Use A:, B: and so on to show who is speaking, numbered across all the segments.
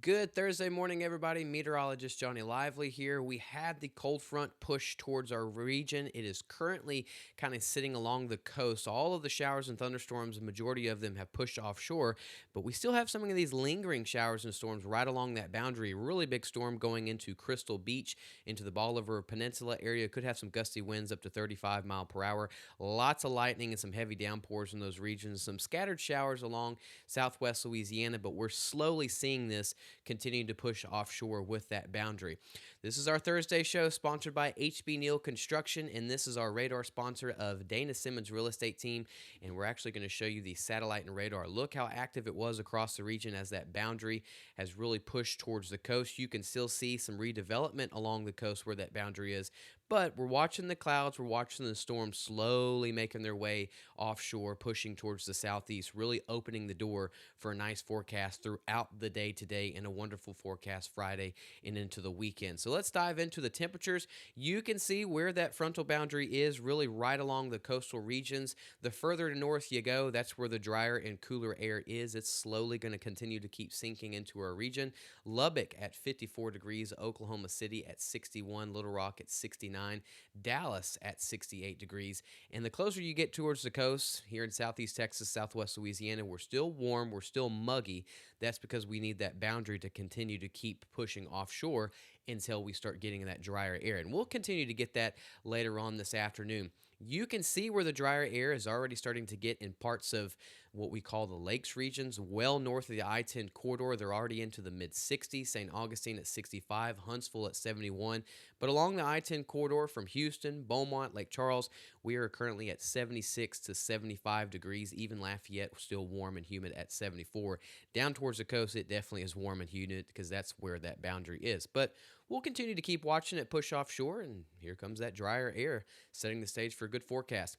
A: Good Thursday morning, everybody. Meteorologist Johnny Lively here. We had the cold front push towards our region. It is currently kind of sitting along the coast. All of the showers and thunderstorms, the majority of them have pushed offshore, but we still have some of these lingering showers and storms right along that boundary. Really big storm going into Crystal Beach, into the Bolivar Peninsula area. Could have some gusty winds up to 35 mile per hour. Lots of lightning and some heavy downpours in those regions. Some scattered showers along southwest Louisiana, but we're slowly seeing this continuing to push offshore with that boundary. This is our Thursday show sponsored by HB Neal Construction, and this is our radar sponsor of Dana Simmons Real Estate Team, and we're actually going to show you the satellite and radar. Look how active it was across the region as that boundary has really pushed towards the coast. You can still see some redevelopment along the coast where that boundary is, but we're watching the clouds, we're watching the storms slowly making their way offshore, pushing towards the southeast, really opening the door for a nice forecast throughout the day today and a wonderful forecast Friday and into the weekend. So let's dive into the temperatures. You can see where that frontal boundary is, really right along the coastal regions. The further north you go, that's where the drier and cooler air is. It's slowly going to continue to keep sinking into our region. Lubbock at 54 degrees, Oklahoma City at 61, Little Rock at 69, Dallas at 68 degrees. And the closer you get towards the coast, here in southeast Texas, southwest Louisiana, we're still warm, we're still muggy. That's because we need that boundary to continue to keep pushing offshore until we start getting that drier air. And we'll continue to get that later on this afternoon. You can see where the drier air is already starting to get in parts of what we call the lakes regions, well north of the I-10 corridor. They're already into the mid-60s, St. Augustine at 65, Huntsville at 71. But along the I-10 corridor from Houston, Beaumont, Lake Charles, we are currently at 76 to 75 degrees. Even Lafayette still warm and humid at 74. Down towards the coast, it definitely is warm and humid because that's where that boundary is. But we'll continue to keep watching it push offshore, and here comes that drier air, setting the stage for a good forecast.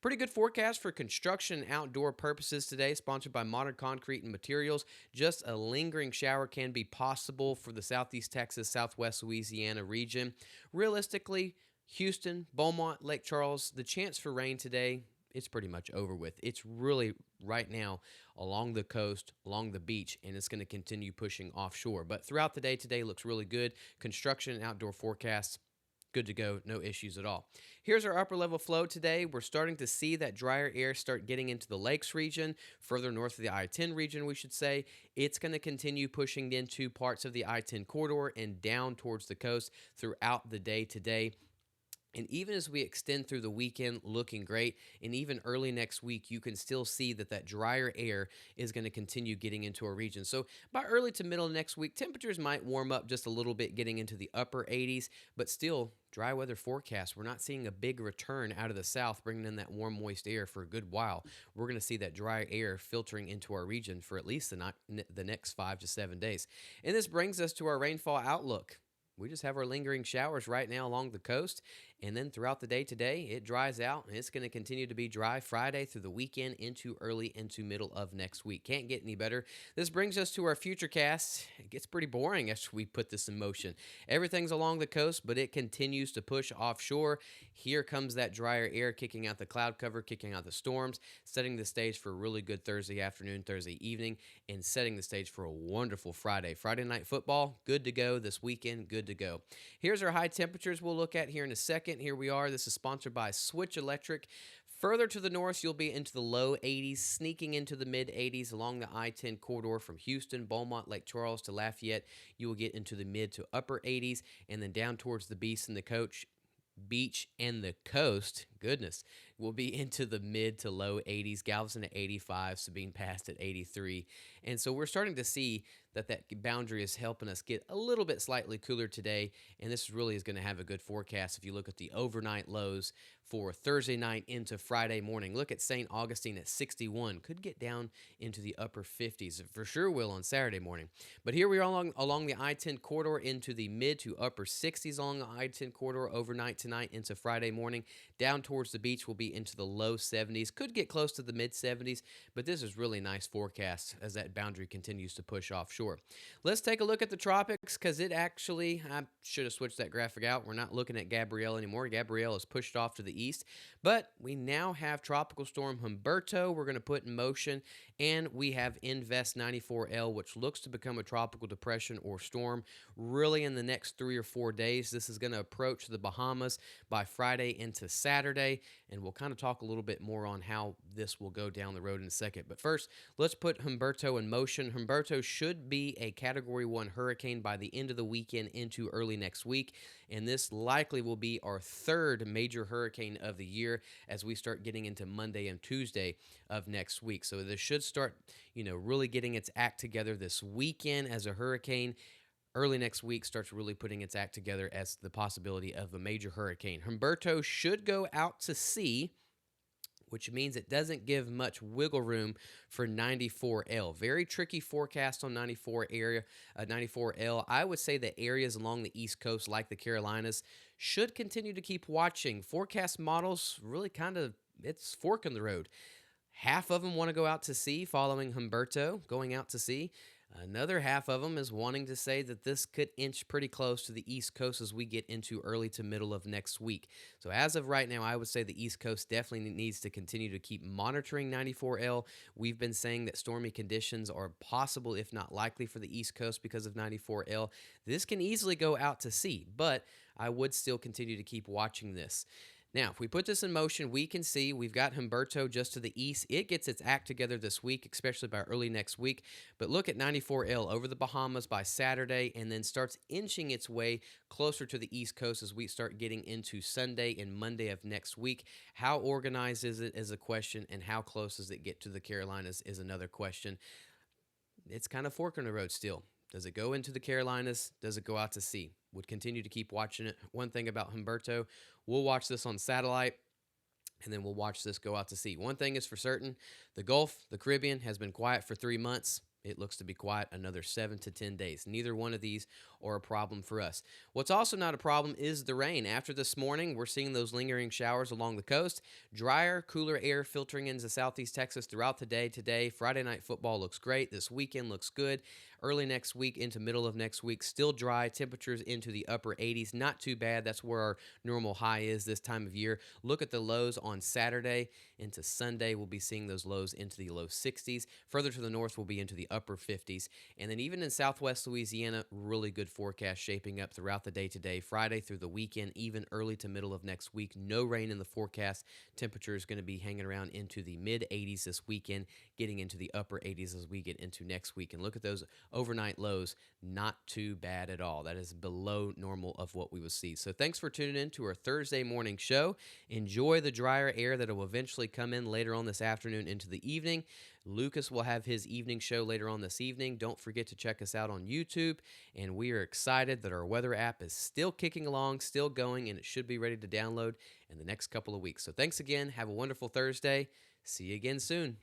A: Pretty good forecast for construction and outdoor purposes today, sponsored by Modern Concrete and Materials. Just a lingering shower can be possible for the southeast Texas, southwest Louisiana region. Realistically, Houston, Beaumont, Lake Charles, the chance for rain today, it's pretty much over with. It's really right now along the coast, along the beach, and it's going to continue pushing offshore. But throughout the day today looks really good. Construction and outdoor forecasts, good to go, no issues at all. Here's our upper level flow today. We're starting to see that drier air start getting into the lakes region, further north of the I-10 region, we should say. It's going to continue pushing into parts of the I-10 corridor and down towards the coast throughout the day today. And even as we extend through the weekend, looking great, and even early next week, you can still see that drier air is going to continue getting into our region. So by early to middle of next week, temperatures might warm up just a little bit, getting into the upper 80s, but still dry weather forecast. We're not seeing a big return out of the south, bringing in that warm, moist air for a good while. We're going to see that dry air filtering into our region for at least the next 5 to 7 days. And this brings us to our rainfall outlook. We just have our lingering showers right now along the coast, and then throughout the day today, it dries out, and it's going to continue to be dry Friday through the weekend into middle of next week. Can't get any better. This brings us to our future cast. It gets pretty boring as we put this in motion. Everything's along the coast, but it continues to push offshore. Here comes that drier air kicking out the cloud cover, kicking out the storms, setting the stage for a really good Thursday afternoon, Thursday evening, and setting the stage for a wonderful Friday. Friday night football, good to go this weekend, good to go. Here's our high temperatures we'll look at here in a second. Here we are. This is sponsored by Switch Electric. Further to the north, you'll be into the low 80s, sneaking into the mid 80s along the I-10 corridor from Houston, Beaumont, Lake Charles to Lafayette. You will get into the mid to upper 80s, and then down towards the beach and the coast, goodness, will be into the mid to low 80s, Galveston at 85, Sabine Pass at 83. And so we're starting to see that boundary is helping us get a little bit slightly cooler today, and this really is going to have a good forecast if you look at the overnight lows for Thursday night into Friday morning. Look at St. Augustine at 61. Could get down into the upper 50s. For sure will on Saturday morning. But here we are along the I-10 corridor into the mid to upper 60s along the I-10 corridor overnight tonight into Friday morning. Down towards the beach will be into the low 70s. Could get close to the mid 70s, but this is really nice forecast as that boundary continues to push offshore. sure. Let's take a look at the tropics because it actually, I should have switched that graphic out. We're not looking at Gabrielle anymore. Gabrielle is pushed off to the east, but we now have Tropical Storm Humberto we're going to put in motion, and we have Invest 94L, which looks to become a tropical depression or storm really in the next 3 or 4 days. This is going to approach the Bahamas by Friday into Saturday, and we'll kind of talk a little bit more on how this will go down the road in a second. But first, let's put Humberto in motion. Humberto should be a Category 1 hurricane by the end of the weekend into early next week, and this likely will be our third major hurricane of the year as we start getting into Monday and Tuesday of next week. So this should start, really getting its act together this weekend as a hurricane. Early next week starts really putting its act together as the possibility of a major hurricane. Humberto should go out to sea, which means it doesn't give much wiggle room for 94L. Very tricky forecast on 94L. I would say that areas along the East Coast, like the Carolinas, should continue to keep watching. Forecast models really it's fork in the road. Half of them want to go out to sea following Humberto going out to sea. Another half of them is wanting to say that this could inch pretty close to the East Coast as we get into early to middle of next week. So as of right now, I would say the East Coast definitely needs to continue to keep monitoring 94L. We've been saying that stormy conditions are possible, if not likely, for the East Coast because of 94L. This can easily go out to sea, but I would still continue to keep watching this. Now, if we put this in motion, we can see we've got Humberto just to the east. It gets its act together this week, especially by early next week. But look at 94L over the Bahamas by Saturday and then starts inching its way closer to the East Coast as we start getting into Sunday and Monday of next week. How organized is it is a question, and how close does it get to the Carolinas is another question. It's kind of fork in the road still. Does it go into the Carolinas? Does it go out to sea? Would continue to keep watching it. One thing about Humberto, we'll watch this on satellite, and then we'll watch this go out to sea. One thing is for certain, the Gulf, the Caribbean, has been quiet for 3 months. It looks to be quiet another 7 to 10 days. Neither one of these are a problem for us. What's also not a problem is the rain. After this morning, we're seeing those lingering showers along the coast. Drier, cooler air filtering into southeast Texas throughout the day today. Friday night football looks great. This weekend looks good. Early next week into middle of next week, still dry. Temperatures into the upper 80s. Not too bad. That's where our normal high is this time of year. Look at the lows on Saturday into Sunday. We'll be seeing those lows into the low 60s. Further to the north, we'll be into the upper 50s. And then even in southwest Louisiana, really good forecast shaping up throughout the day today. Friday through the weekend, even early to middle of next week. No rain in the forecast. Temperature is going to be hanging around into the mid 80s this weekend, getting into the upper 80s as we get into next week. And look at those overnight lows, not too bad at all. That is below normal of what we will see. So thanks for tuning in to our Thursday morning show. Enjoy the drier air that will eventually come in later on this afternoon into the evening. Lucas will have his evening show later on this evening. Don't forget to check us out on YouTube. And we are excited that our weather app is still kicking along, still going, and it should be ready to download in the next couple of weeks. So thanks again. Have a wonderful Thursday. See you again soon.